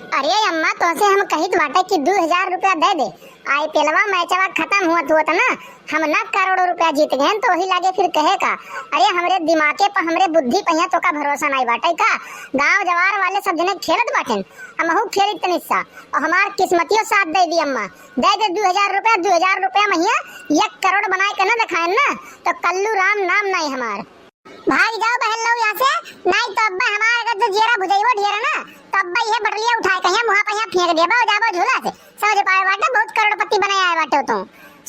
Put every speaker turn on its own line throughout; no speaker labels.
अरे अम्मा तोसे हम कहित बाटे कि 2000 रुपया दे दे। आई पेलवा मैचवा खत्म हुआ ना, हम ना करोड़ों रुपया जीत गए तो वही लागे फिर कहे का। अरे हमरे दिमागे पर हमरे बुद्धि पे तो का भरोसा नहीं बाटे का। गांव जवार वाले सब जने खेलत बाटे, हमहू खेलित तनिसा और हमार किस्मतियों साथ दे दी। अम्मा दे दे 2000 रुपया महिया 1 करोड़ बनाए के ना दिखाए ना तो कल्लू राम नाम नहीं हमार। भाग जाओ बहन लोग यहाँ से, नहीं तो अब्बा हमारा अगर जो जेरा भुजाइबो ढेरा ना तो अब्बा ये बटलिया उठाए कहीं मुहा पे फेंक देबो जाबो झूला से। समझ पाए बाटे बहुत करोड़पति बने आए बाटे तुम।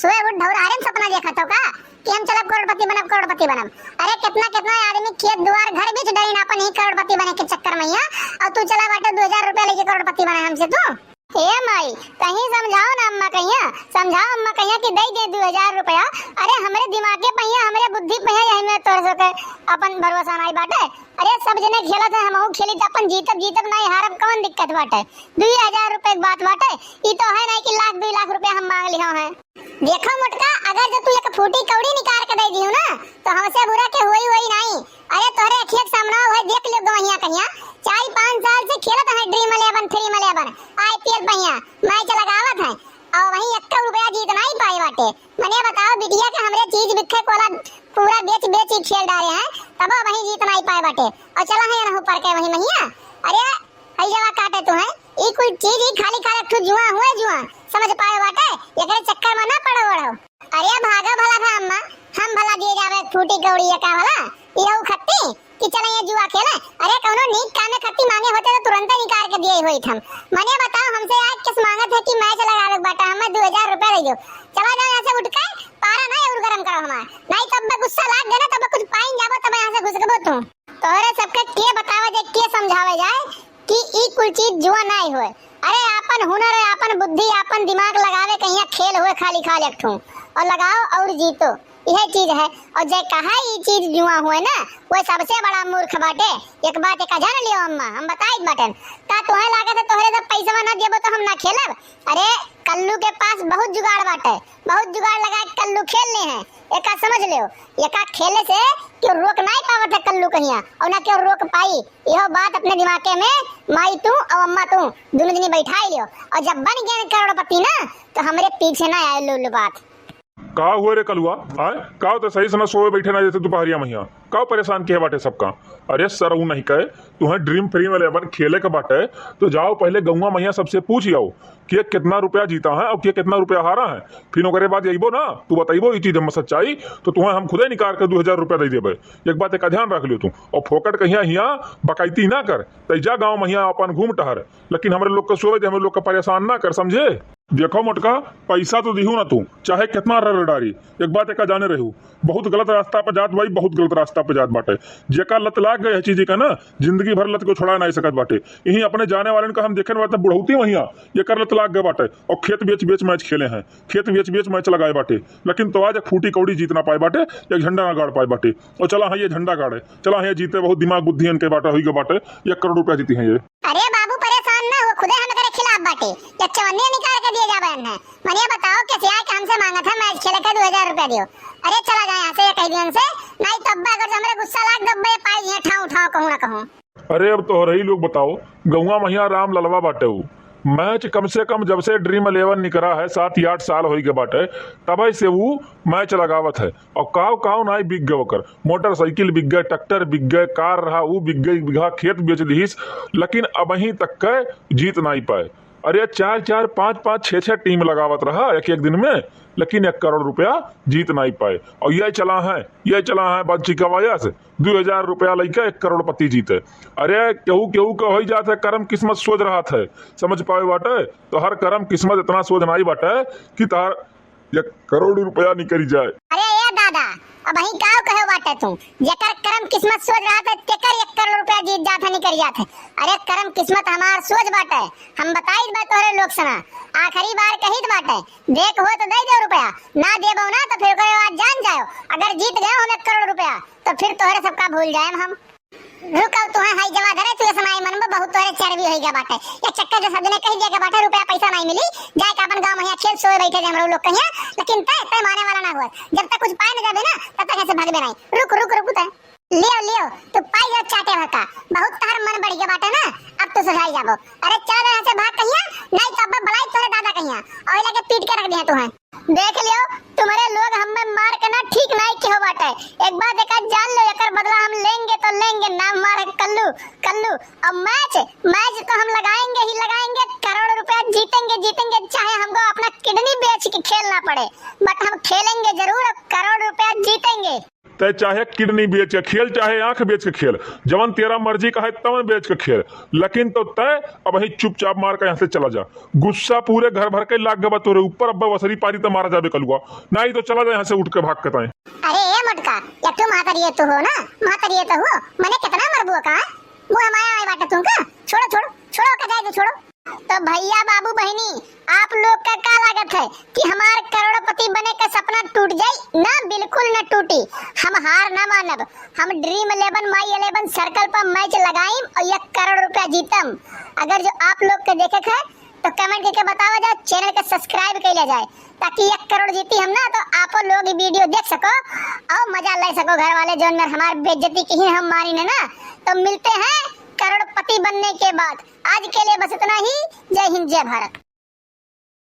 सुबह उठ ढौरा हरे सपना देखा तो का कि हम चलब करोड़पति बनब। अरे कितना कितना आदमी खेत दुआर घर बेच डरी ना अपन ही करोड़पति बने के चक्कर में और तू चला बाटे 2000 रुपया लेके करोड़पति बने हमसे तू। हे माई कहीं समझाओ ना अम्मा, कहिया समझाओ अम्मा कहिया कि दे दे 2000 रुपया। अरे हमरे दिमाग के पहिया हमरे बुद्धि पहिया हमें तोड़ सके अपन भरोसा नहीं बाटे। अरे सब जने खेलत है हमहू खेली त अपन जीतब नहीं हारब कौन दिक्कत बाटे। 2000 रुपए की बात बाटे, ई तो है नहीं कि लाख 2 लाख रुपया हम मांग लियो है। देखो मोटका अगर जो तू एक फूटी कौड़ी निकाल के दे दियो ना तो हमसे बुरा के होई नहीं। अरे तोरे अखियक सामना है देख लियो गवहिया कहिया 4-5 साल से खेलत है ड्रीम 11 3 11 आईपीएल पहिया मैच लगावत है और वही 1 रुपया जीत नहीं पाई बाटे। मने बताओ बिटिया के हमरे चीज बिखे कोला पूरा बेच खेल डाले हैं तब वही जीत नहीं पाए बाटे और चला है ना ऊपर के वही महिया। अरे हई जवा काटे तू है ई कोई चीज ही खाली खा जुआ हुए जुआ समझ पाए बाटे एकरे चक्कर में ना पड़ो वड़ो। अरे भागा भला था अम्मा हम भला दिए जावे फूटी कौड़ी का भला इहू खत्ती कि चला ये जुआ खेले। अरे कौनो नीक काम में खत्ती मांगे होते तो तुरंत निकाल के दिए होई हम। मने बताओ हमसे आज किस मांगत है कि मैच लगावे बाटा हमें 2000 रुपया दे दो। चला जाओ यहां से उठ के पारा ना और गरम करो हमार नहीं तब मैं गुस्सा लाग देना तब कुछ पाइन जाबो तब यहां से घुसकबो तू। तोरे सबके के बतावे जे के समझावे जाए कि ई कुल चीज जुआ नहीं होए। अरे अपन हुनर है अपन बुद्धि अपन दिमाग लगावे कहीं खेल हुए खाली एक ठू और लगाओ और जीतो यह चीज है। और जे कहा ये चीज जुआ हुए ना वो सबसे बड़ा मूर्ख बाटे। एक बात एक जान लियो अम्मा हम बताई बाटन का तोहे लागत है तोहरे जब पैसा ना देबो तो हम ना खेलब। अरे कल्लू के पास बहुत जुगाड़ बाटे, बहुत जुगाड़ लगा के कल्लू खेलने हैं। एका समझ लियो एका खेले से क्यों रोक नहीं पावत है कल्लू कहिया और ना क्यों रोक पाई। यह बात अपने दिमाग में माई तू और अम्मा तू दोनों जनी बैठाई लियो और जब बन गए करोड़पति ना तो हमरे पीछे ना आए लुल्लू बात।
का हुए रे कलुआ आए का तो सही समय सोए बैठे ना जैसे दोपहरिया महिया का परेशान किए बाटे सबका। अरे सर वो नहीं कहे तुम्हें ड्रीम 11 खेले के बाटे तो जाओ पहले गौवा महिया सबसे पूछ आओ कि कितना रुपया जीता है और कितना रुपया हारा है फिर ओकरे बाद अइबो ना तू बताइबो ये चीज हम सच्चाई तो तुम्हें हम खुदे निकाल कर 2000 रुपया दे देबे। एक बात का ध्यान रख लियो तू और फोकट कहिया हिया बकैती ना कर तैजा गाँव महिया अपन घूम टहर लेकिन हमारे लोग का सोए हमारे लोग का परेशान ना कर समझे। देखो मोटका पैसा तो दिहू ना तू चाहे कितना रर डारी एक बात एक जाने रहू बहुत गलत रास्ता पे जात भाई बहुत गलत रास्ता पे जात बाटे। जेका लत लाग गए चीज का ना जिंदगी भर लत को छोड़ा नहीं सकत बाटे। यही अपने जाने वाले का हम देखे बाटे बुढ़ौती वहिया ये कर लत लाग गए बाटे और खेत बेच मैच खेले हैं खेत बेच मैच लगाए बाटे लेकिन तो आज एक फूटी कौड़ी जीत ना पाए बाटे एक झंडा ना गाड़ पाए बाटे और चला है ये झंडा गाड़े चला है जीते बहुत दिमाग बुद्धि इनके बाटे हुई बाटे 1 करोड़ रुपया जीती है ये।
अरे बाबू परेशान ना हो खुदे हम करे खिलाफ बाटे या चवन्नी निकाल के दिए जाबे है। मने बताओ कैसे आए काम से मांगा था मैच खेले के 2000 रुपया दियो। अरे चला जाए यहां से कह दिन से नहीं तब अगर हमरे गुस्सा लाग दब्बे पाई ये ठाऊ कहूं ना कहूं।
अरे अब तो रही लोग बताओ गौवा महिया राम ललवा बाटे हूँ मैच कम से कम जब से ड्रीम 11 निकला है 7-8 साल हो गए बाटे तब से वो मैच लगावत है और काव नहीं बिक गए ओकर मोटरसाइकिल बिक गए ट्रैक्टर बिक गए कार रहा वो बिक गई बिघा खेत बेच दीस लेकिन अब ही तक के जीत नहीं पाए। अरे 4-4 5-5 6-6 टीम लगावत रहा एक दिन में लेकिन 1 करोड़ रुपया जीत नहीं पाए और यही चला है बच्ची का वजह से 2000 रुपया लेके 1 करोड़पति जीते। अरे केहू का हो जाते कर्म किस्मत सोच रहा था समझ पाए बाटे तो हर कर्म किस्मत इतना सोच नहीं बाटे कि तार 1 करोड़ रुपया निकल जाए।
अरे ये दादा अब वही काव कहे बाटे तू जेकर कर्म किस्मत सोच रहा था तेकर 1 करोड़ रुपया जीत जात है निकल जात है। अरे कर्म किस्मत हमार सोच बाटे हम बताई बात तोरे लोग सुना आखिरी बार कहित बाटे देख हो तो दे दो रुपया ना देबो ना तो फिर ओकरे बाद जान जाओ अगर जीत गए हम 1 करोड़ रुपया तो फिर तोहरे सबका भूल जाए हम। रुको तुम्हें हाई जवा धरे तू समाई मन में बहुत तोरे चर्बी होई गया बाटे ये चक्कर जो सबने कह दिया के बाटे रुपया पैसा नहीं मिली जाए का अपन गांव में खेत सोए बैठे हमरो लोग कहिया लेकिन तय माने वाला ना हुआ जब तक कुछ पाए न जाबे ना तब तक ऐसे भागबे नहीं रुक तय। लियो लियो तू पाई जा चाटे भका, बहुत तार मन बढ़ गया बाटे ना, अब तो सुधाई जाबो। अरे चल यहाँ से भाग कहिया, नहीं तो अब बलाई तोरे दादा कहिया और लगे पीट के रख दिया तू है। देख लियो तुम्हारे लोग हमें मार के ना ठीक नहीं के हो बाटे, एक बार देखा जान लो, एकर बदला हम लेंगे तो लेंगे, नाम मार कल्लू कल्लू। और मैच मैच तो हम लगाएंगे ही लगाएंगे, करोड़ रुपया जीतेंगे जीतेंगे, चाहे हमको अपना किडनी बेच के खेलना पड़े, बट हम खेलेंगे जरूर, करोड़ रुपया जीतेंगे।
तय चाहे किडनी बेच के खेल, चाहे आंख बेच के खेल, जवन तेरा मर्जी का है तवन बेच के खेल, लेकिन तो तय अब वही चुपचाप मार के यहाँ से चला जा। गुस्सा पूरे घर भर के लाग गवा तोरे ऊपर, अब वसरी पारी तो मारा जाबे कलुआ, नहीं तो चला जा यहाँ से उठ के भाग के ताए।
अरे ए मटका, या तू मातरिये तो हो ना, मातरिये तो हो, मैंने कितना मरबुआ का वो हमारा आई बाटे तुमका, छोड़ो छोड़ो छोड़ो का जाए छोड़ो। तो भैया बाबू बहनी आप लोग का क्या लागत है कि हमारे करोड़पति बने का सपना टूट जाए? ना बिल्कुल न टूटी, हम हार न मानब, हम ड्रीम 11 माई 11 सर्कल पर मैच लगाइम और 1 करोड़ रुपया जीतम। अगर जो आप लोग के देखे है तो कमेंट करके बतावा जाए, चैनल के सब्सक्राइब कर जाए, ताकि 1 करोड़ जीती हम ना तो आप लोग वीडियो देख सको और मजा ले सको घर वाले, जो हमारे बेइज्जती की हम मारी ना। तो मिलते हैं करोड़पति बनने के बाद, आज के लिए बस इतना ही। जय हिंद जय भारत।